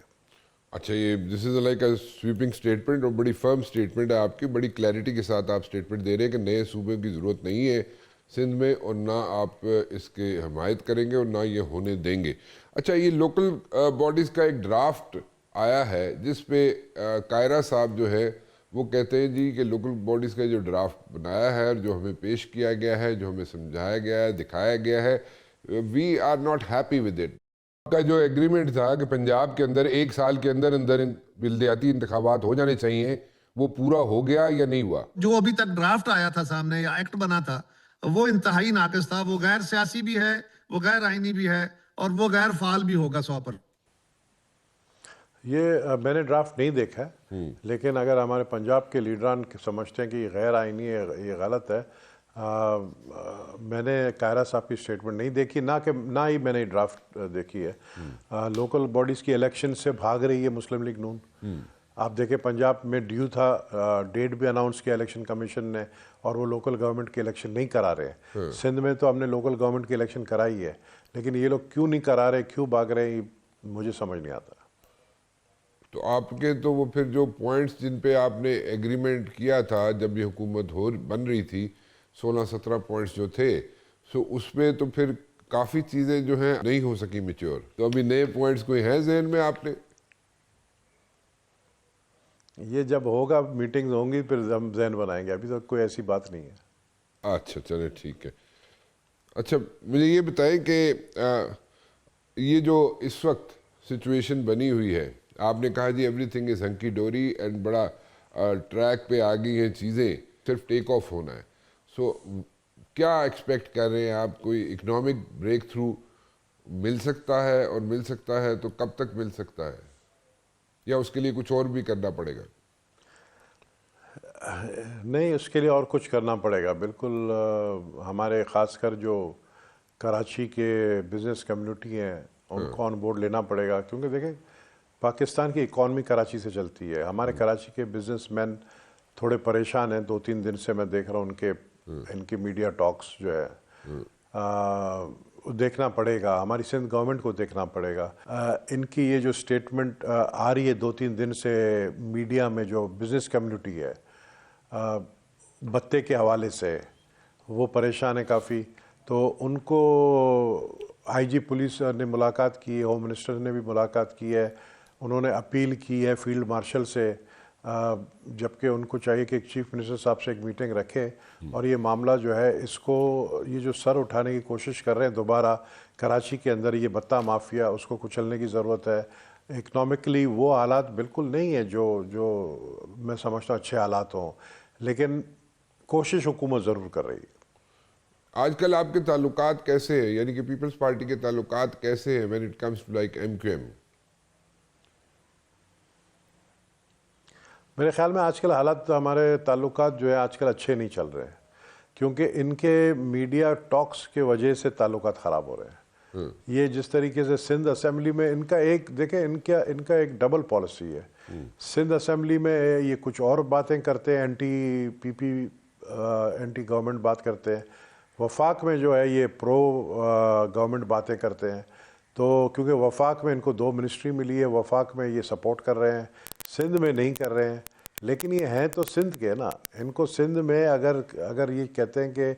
اچھا، یہ this is like a sweeping statement, اور بڑی فرم اسٹیٹمنٹ ہے آپ کی، بڑی کلیئرٹی کے ساتھ آپ اسٹیٹمنٹ دے رہے ہیں کہ نئے صوبے کی ضرورت نہیں ہے سندھ میں، اور نہ آپ اس کے حمایت کریں گے اور نہ یہ ہونے دیں گے۔ اچھا، یہ لوکل باڈیز کا ایک ڈرافٹ آیا ہے جس پہ کائرہ صاحب جو ہے وہ کہتے ہیں جی کہ لوکل باڈیز کا جو ڈرافٹ بنایا ہے اور جو ہمیں پیش کیا گیا ہے، جو ہمیں سمجھایا گیا ہے، دکھایا گیا ہے، we are not happy with it. کا جو ایگریمنٹ تھا کہ پنجاب کے اندر 1 سال کے اندر بلدیاتی انتخابات ہو جانے چاہیے، وہ پورا ہو گیا یا نہیں ہوا؟ جو ابھی تک ڈرافٹ آیا تھا سامنے یا ایکٹ بنا تھا، وہ انتہائی ناقص تھا، وہ غیر سیاسی بھی ہے، وہ غیر آئینی بھی ہے، اور وہ غیر فعال بھی ہوگا 100%۔ یہ میں نے ڈرافٹ نہیں دیکھا ہے، لیکن اگر ہمارے پنجاب کے لیڈران سمجھتے ہیں کہ یہ غیر آئینی ہے، یہ غلط ہے، میں نے قاہرہ صاحب کی اسٹیٹمنٹ نہیں دیکھی، نہ ہی میں نے ڈرافٹ دیکھی ہے۔ لوکل باڈیز کی الیکشن سے بھاگ رہی ہے مسلم لیگ نون۔ آپ دیکھیں پنجاب میں ڈیو تھا، ڈیٹ بھی اناؤنس کیا الیکشن کمیشن نے، اور وہ لوکل گورنمنٹ کی الیکشن نہیں کرا رہے ہیں۔ سندھ میں تو ہم نے لوکل گورنمنٹ کی الیکشن کرائی ہے، لیکن یہ لوگ کیوں نہیں کرا رہے، کیوں بھاگ رہے ہیں، مجھے سمجھ نہیں آتا۔ تو آپ کے تو وہ پھر جو پوائنٹس جن پہ آپ نے ایگریمنٹ کیا تھا جب یہ حکومت بن رہی تھی، 16-17 پوائنٹس جو تھے، سو اس پہ تو پھر کافی چیزیں جو ہیں نہیں ہو سکی میچور۔ تو ابھی نئے پوائنٹس کوئی ہیں ذہن میں آپ نے؟ یہ جب ہوگا میٹنگز ہوں گی پھر ہم ذہن بنائیں گے، ابھی تو کوئی ایسی بات نہیں ہے۔ اچھا چلیں ٹھیک ہے۔ اچھا مجھے یہ بتائیں کہ یہ جو اس وقت سچویشن بنی ہوئی ہے، آپ نے کہا جی ایوری تھنگ از ہنکی ڈوری اینڈ بڑا ٹریک پہ آ گئی ہیں چیزیں، صرف ٹیک آف ہونا ہے، سو کیا ایکسپیکٹ کر رہے ہیں آپ؟ کوئی اکنامک بریک تھرو مل سکتا ہے، اور مل سکتا ہے تو کب تک مل سکتا ہے، یا اس کے لیے کچھ اور بھی کرنا پڑے گا؟ نہیں، اس کے لیے اور کچھ کرنا پڑے گا بالکل۔ ہمارے خاص کر جو کراچی کے بزنس کمیونٹی ہیں ان کو آن بورڈ لینا پڑے گا، کیونکہ دیکھیں پاکستان کی اکانومی کراچی سے چلتی ہے۔ ہمارے کراچی کے بزنس مین تھوڑے پریشان ہیں، 2-3 دن سے میں دیکھ رہا ہوں ان کی میڈیا ٹاکس جو ہے دیکھنا پڑے گا، ہماری سندھ گورنمنٹ کو دیکھنا پڑے گا۔ ان کی یہ جو سٹیٹمنٹ آ رہی ہے 2-3 دن سے میڈیا میں، جو بزنس کمیونٹی ہے بتے کے حوالے سے وہ پریشان ہے کافی، تو ان کو آئی جی پولیس نے ملاقات کی، ہوم منسٹر نے بھی ملاقات کی ہے، انہوں نے اپیل کی ہے فیلڈ مارشل سے، جبکہ ان کو چاہیے کہ چیف منسٹر صاحب سے ایک میٹنگ رکھے، اور یہ معاملہ جو ہے اس کو، یہ جو سر اٹھانے کی کوشش کر رہے ہیں دوبارہ کراچی کے اندر یہ بتہ مافیا، اس کو کچلنے کی ضرورت ہے۔ اکنامکلی وہ حالات بالکل نہیں ہیں جو میں سمجھتا ہوں اچھے حالات ہوں، لیکن کوشش حکومت ضرور کر رہی ہے۔ آج کل آپ کے تعلقات کیسے ہیں، یعنی کہ پیپلز پارٹی کے تعلقات کیسے ہیں when it comes to like MQM؟ میرے خیال میں آج کل حالات، ہمارے تعلقات جو ہے آج کل اچھے نہیں چل رہے ہیں، کیونکہ ان کے میڈیا ٹاکس کے وجہ سے تعلقات خراب ہو رہے ہیں۔ یہ جس طریقے سے سندھ اسمبلی میں ان کا ایک، دیکھیں ان کا ایک ڈبل پالیسی ہے۔ سندھ اسمبلی میں یہ کچھ اور باتیں کرتے ہیں، اینٹی گورنمنٹ بات کرتے ہیں، وفاق میں جو ہے یہ پرو گورنمنٹ باتیں کرتے ہیں۔ تو کیونکہ وفاق میں ان کو 2 منسٹری ملی ہے، وفاق میں یہ سپورٹ کر رہے ہیں، سندھ میں نہیں کر رہے ہیں، لیکن یہ ہیں تو سندھ کے نا۔ ان کو سندھ میں اگر یہ کہتے ہیں کہ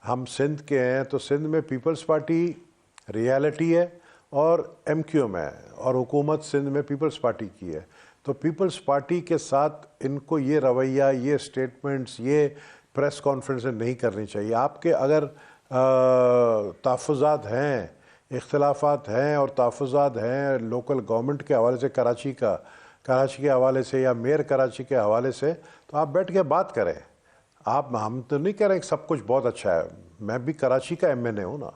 ہم سندھ کے ہیں، تو سندھ میں پیپلز پارٹی ریالٹی ہے اور MQM ہے، اور حکومت سندھ میں پیپلز پارٹی کی ہے۔ تو پیپلز پارٹی کے ساتھ ان کو یہ رویہ، یہ سٹیٹمنٹس، یہ پریس کانفرنس نہیں کرنی چاہیے۔ آپ کے اگر تحفظات ہیں، اختلافات ہیں اور تحفظات ہیں لوکل گورنمنٹ کے حوالے سے، کراچی کے حوالے سے، یا میئر کراچی کے حوالے سے، تو آپ بیٹھ کے بات کریں۔ ہم تو نہیں کہہ رہے کہ سب کچھ بہت اچھا ہے، میں بھی کراچی کا MNA ہوں نا،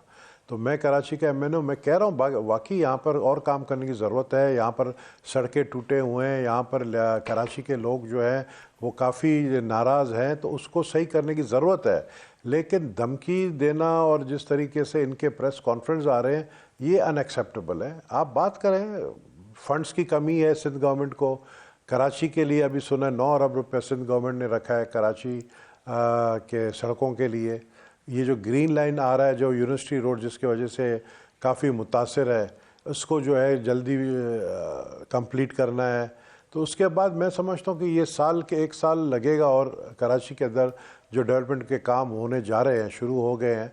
تو میں کراچی کا MNA ہوں، میں کہہ رہا ہوں واقعی یہاں پر اور کام کرنے کی ضرورت ہے۔ یہاں پر سڑکیں ٹوٹے ہوئے ہیں، یہاں پر کراچی کے لوگ جو ہیں وہ کافی ناراض ہیں، تو اس کو صحیح کرنے کی ضرورت ہے۔ لیکن دھمکی دینا اور جس طریقے سے ان کے پریس کانفرنس آ رہے ہیں، یہ ان ایکسیپٹیبل ہے۔ آپ بات کریں، فنڈز کی کمی ہے سندھ گورنمنٹ کو، کراچی کے لیے ابھی سنا 9 ارب روپے سندھ گورنمنٹ نے رکھا ہے کراچی کے سڑکوں کے لیے۔ یہ جو گرین لائن آ رہا ہے، جو یونیورسٹی روڈ، جس کی وجہ سے کافی متاثر ہے، اس کو جو ہے جلدی کمپلیٹ کرنا ہے۔ تو اس کے بعد میں سمجھتا ہوں کہ یہ 1 سال لگے گا، اور کراچی کے اندر جو ڈیولپمنٹ کے کام ہونے جا رہے ہیں، شروع ہو گئے ہیں،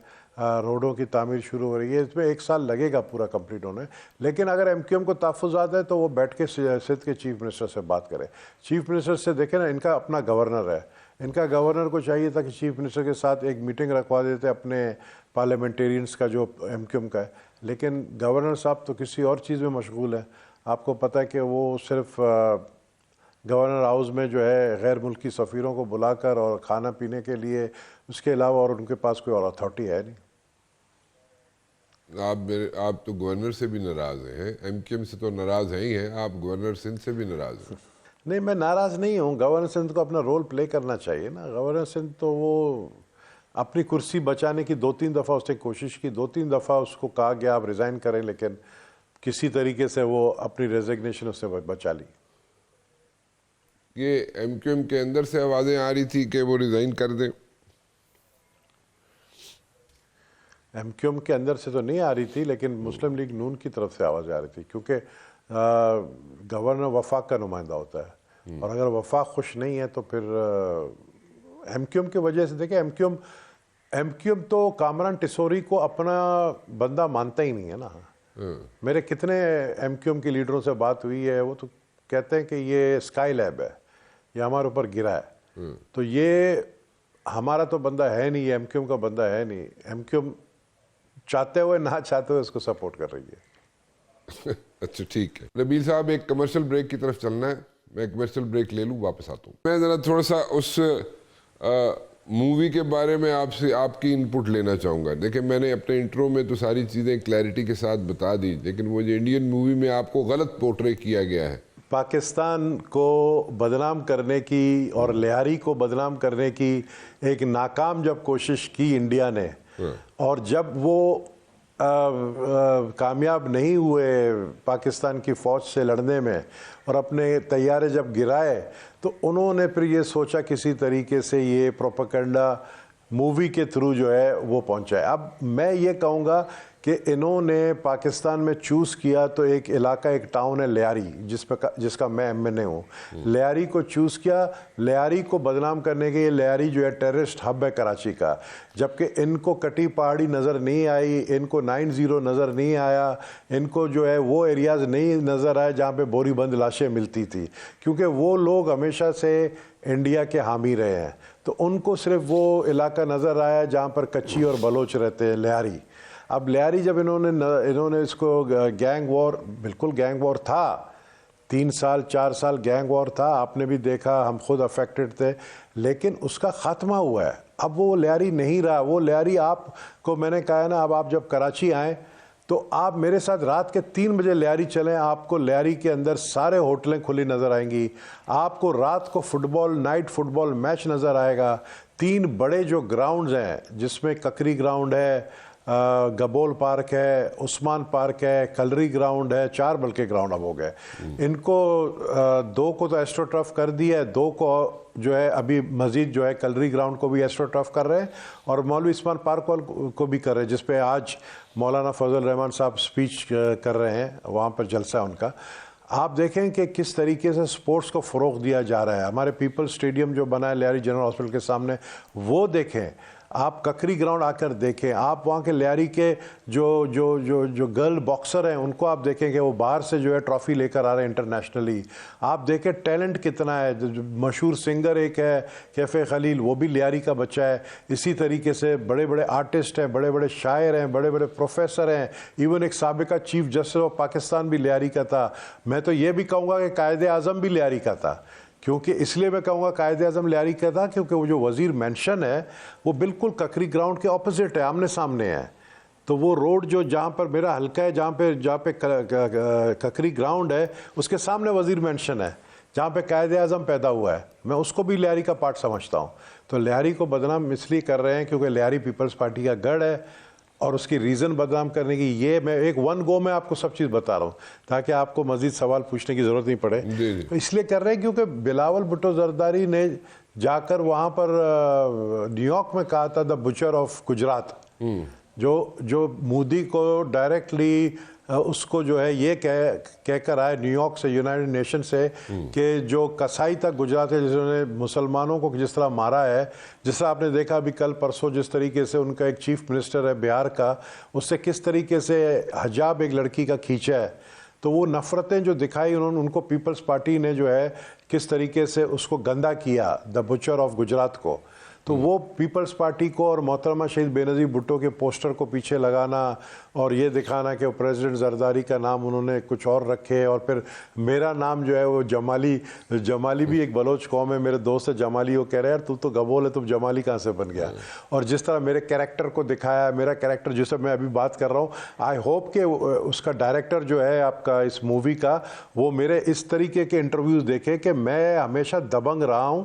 روڈوں کی تعمیر شروع ہو رہی ہے، اس میں 1 سال لگے گا پورا کمپلیٹ ہونے۔ لیکن اگر MQM کو تحفظات ہے تو وہ بیٹھ کے سندھ کے چیف منسٹر سے بات کرے۔ چیف منسٹر سے دیکھیں نا، ان کا اپنا گورنر ہے، ان کا گورنر کو چاہیے تھا کہ چیف منسٹر کے ساتھ ایک میٹنگ رکھوا دیتے اپنے پارلیمنٹیرینز کا جو MQM کا ہے، لیکن گورنر صاحب تو کسی اور چیز میں مشغول ہے۔ آپ کو پتہ ہے کہ وہ صرف گورنر ہاؤس میں جو ہے غیر ملکی سفیروں کو بلا کر اور کھانا پینے کے لیے، اس کے علاوہ اور ان کے پاس کوئی اور اتھارٹی ہے نہیں۔ آپ تو گورنر سے بھی ناراض ہیں، MQM سے تو ناراض ہیں ہی ہیں، آپ گورنر سندھ سے بھی ناراض ہیں۔ نہیں، میں ناراض نہیں ہوں، گورنر سندھ کو اپنا رول پلے کرنا چاہیے نا۔ گورنر سندھ تو وہ اپنی کرسی بچانے کی 2-3 دفعہ اس نے کوشش کی, 2-3 دفعہ اس کو کہا گیا آپ ریزائن کریں, لیکن کسی طریقے سے وہ اپنی ریزگنیشن اس نے بچا لی. یہ ایم کیو ایم کے اندر سے آوازیں آ رہی تھی کہ وہ ریزائن کر دیں؟ ایم کیو ایم کے اندر سے تو نہیں آ رہی تھی, لیکن مسلم لیگ نون کی طرف سے آواز آ رہی تھی, کیونکہ گورنر وفاق کا نمائندہ ہوتا ہے, اور اگر وفاق خوش نہیں ہے تو پھر ایم کیو ایم کی وجہ سے دیکھیں, ایم کیو ایم تو کامران ٹیسوری کو اپنا بندہ مانتا ہی نہیں ہے نا. میرے کتنے ایم کیو ایم کے لیڈروں سے بات ہوئی ہے, وہ تو کہتے ہیں کہ یہ اسکائی لیب ہے, یہ ہمارے اوپر گرا ہے. تو یہ ہمارا تو بندہ ہے نہیں, یہ ایم کیو ایم کا بندہ ہے نہیں. ایم کیو ایم چاہتے ہوئے نہ چاہتے ہوئے اس کو سپورٹ کر رہی ہے. اچھا ٹھیک ہے نبیل صاحب, ایک کمرشل بریک کی طرف چلنا ہے, میں کمرشل بریک لے لوں, واپس آتا ہوں. میں ذرا تھوڑا سا اس مووی کے بارے میں آپ سے آپ کی انپٹ لینا چاہوں گا. دیکھیں میں نے اپنے انٹرو میں تو ساری چیزیں کلیئرٹی کے ساتھ بتا دی, لیکن وہ جو انڈین مووی میں آپ کو غلط پورٹرے کیا گیا ہے, پاکستان کو بدنام کرنے کی اور لہاری کو بدنام کرنے کی ایک ناکام جب کوشش کی انڈیا نے, اور جب وہ کامیاب نہیں ہوئے پاکستان کی فوج سے لڑنے میں اور اپنے طیارے جب گرائے, تو انہوں نے پھر یہ سوچا کسی طریقے سے یہ پروپیگنڈا مووی کے تھرو جو ہے وہ پہنچائے. اب میں یہ کہوں گا کہ انہوں نے پاکستان میں چوز کیا تو ایک علاقہ, ایک ٹاؤن ہے لیاری, جس کا میں ایم این اے ہوں. لیاری کو چوز کیا, لیاری کو بدنام کرنے کے. یہ لیاری جو ہے ٹیررسٹ ہب ہے کراچی کا, جبکہ ان کو کٹی پہاڑی نظر نہیں آئی, ان کو 90 نظر نہیں آیا, ان کو جو ہے وہ ایریاز نہیں نظر آئے جہاں پہ بوری بند لاشیں ملتی تھی, کیونکہ وہ لوگ ہمیشہ سے انڈیا کے حامی رہے ہیں. تو ان کو صرف وہ علاقہ نظر آیا جہاں پر کچی اور بلوچ رہتے ہیں, لیاری. اب لیاری جب انہوں نے اس کو گینگ وار, بالکل گینگ وار تھا, 3 سال 4 سال گینگ وار تھا, آپ نے بھی دیکھا, ہم خود افیکٹڈ تھے, لیکن اس کا خاتمہ ہوا ہے. اب وہ لیاری نہیں رہا. وہ لیاری آپ کو میں نے کہا ہے نا, اب آپ جب کراچی آئیں تو آپ میرے ساتھ رات کے 3 بجے لیاری چلیں, آپ کو لیاری کے اندر سارے ہوٹلیں کھلی نظر آئیں گی, آپ کو رات کو نائٹ فٹ بال میچ نظر آئے گا. 3 بڑے جو گراؤنڈز ہیں, جس میں ککری گراؤنڈ ہے, گبول پارک ہے, عثمان پارک ہے, کلری گراؤنڈ ہے, 4 بلکہ گراؤنڈ اب ہو گئے. ان کو 2 کو تو ایسٹرو ٹرف کر دیا ہے, 2 کو جو ہے ابھی مزید جو ہے کلری گراؤنڈ کو بھی ایسٹرو ٹرف کر رہے ہیں, اور مولوی عثمان پارک کو بھی کر رہے ہیں, جس پہ آج مولانا فضل الرحمان صاحب سپیچ کر رہے ہیں, وہاں پر جلسہ ان کا. آپ دیکھیں کہ کس طریقے سے سپورٹس کو فروغ دیا جا رہا ہے. ہمارے پیپل اسٹیڈیم جو بنا ہے لیاری جنرل ہاسپٹل کے سامنے, وہ دیکھیں. آپ ککری گراؤنڈ آ کر دیکھیں, آپ وہاں کے لیاری کے جو گرل باکسر ہیں ان کو آپ دیکھیں کہ وہ باہر سے جو ہے ٹرافی لے کر آ رہے ہیں انٹرنیشنلی. آپ دیکھیں ٹیلنٹ کتنا ہے. مشہور سنگر ایک ہے کیفے خلیل, وہ بھی لیاری کا بچہ ہے. اسی طریقے سے بڑے بڑے آرٹسٹ ہیں, بڑے بڑے شاعر ہیں, بڑے بڑے پروفیسر ہیں. ایون ایک سابقہ چیف جسٹس آف پاکستان بھی لیاری کا تھا. میں تو یہ بھی کہوں گا کہ قائد اعظم بھی لیاری کا تھا, کیونکہ اس لیے میں کہوں گا قائد اعظم لیاری کا تھا کیونکہ وہ جو وزیر مینشن ہے وہ بالکل ککری گراؤنڈ کے اپوزٹ ہے, آمنے سامنے ہے. تو وہ روڈ جو جہاں پر میرا حلقہ ہے, جہاں پہ ککری گراؤنڈ ہے, اس کے سامنے وزیر مینشن ہے, جہاں پہ قائد اعظم پیدا ہوا ہے. میں اس کو بھی لیاری کا پارٹ سمجھتا ہوں. تو لیاری کو بدنام اس لیے کر رہے ہیں کیونکہ لیاری پیپلز پارٹی کا گڑھ ہے, اور اس کی ریزن بدنام کرنے کی, یہ میں ایک ون گو میں آپ کو سب چیز بتا رہا ہوں تاکہ آپ کو مزید سوال پوچھنے کی ضرورت نہیں پڑے. تو اس لیے کر رہے ہیں کیونکہ بلاول بھٹو زرداری نے جا کر وہاں پر نیو یارک میں کہا تھا دا بچر آف گجرات, جو مودی کو ڈائریکٹلی اس کو جو ہے یہ کہہ کر آئے نیو یارک سے, یونائٹڈ نیشن سے, کہ جو کسائی تک گجرات ہے, جنہوں نے مسلمانوں کو جس طرح مارا ہے, جس طرح آپ نے دیکھا ابھی کل پرسوں جس طریقے سے ان کا ایک چیف منسٹر ہے بہار کا, اس سے کس طریقے سے حجاب ایک لڑکی کا کھینچا ہے. تو وہ نفرتیں جو دکھائی انہوں نے, ان کو پیپلز پارٹی نے جو ہے کس طریقے سے اس کو گندا کیا, دا بچر آف گجرات کو. تو وہ پیپلز پارٹی کو اور محترمہ شہید بے نظیر بھٹو کے پوسٹر کو پیچھے لگانا اور یہ دکھانا کہ پریزیڈنٹ زرداری کا نام انہوں نے کچھ اور رکھے, اور پھر میرا نام جو ہے وہ جمالی بھی ایک بلوچ قوم ہے, میرے دوست ہے جمالی, وہ کہہ رہے ہیں تو گبول ہے, تم جمالی کہاں سے بن گیا. اور جس طرح میرے کیریکٹر کو دکھایا, میرا کیریکٹر جس سے میں ابھی بات کر رہا ہوں, آئی ہوپ کہ اس کا ڈائریکٹر جو ہے آپ کا اس مووی کا, وہ میرے اس طریقے کے انٹرویوز دیکھے کہ میں ہمیشہ دبنگ رہا ہوں,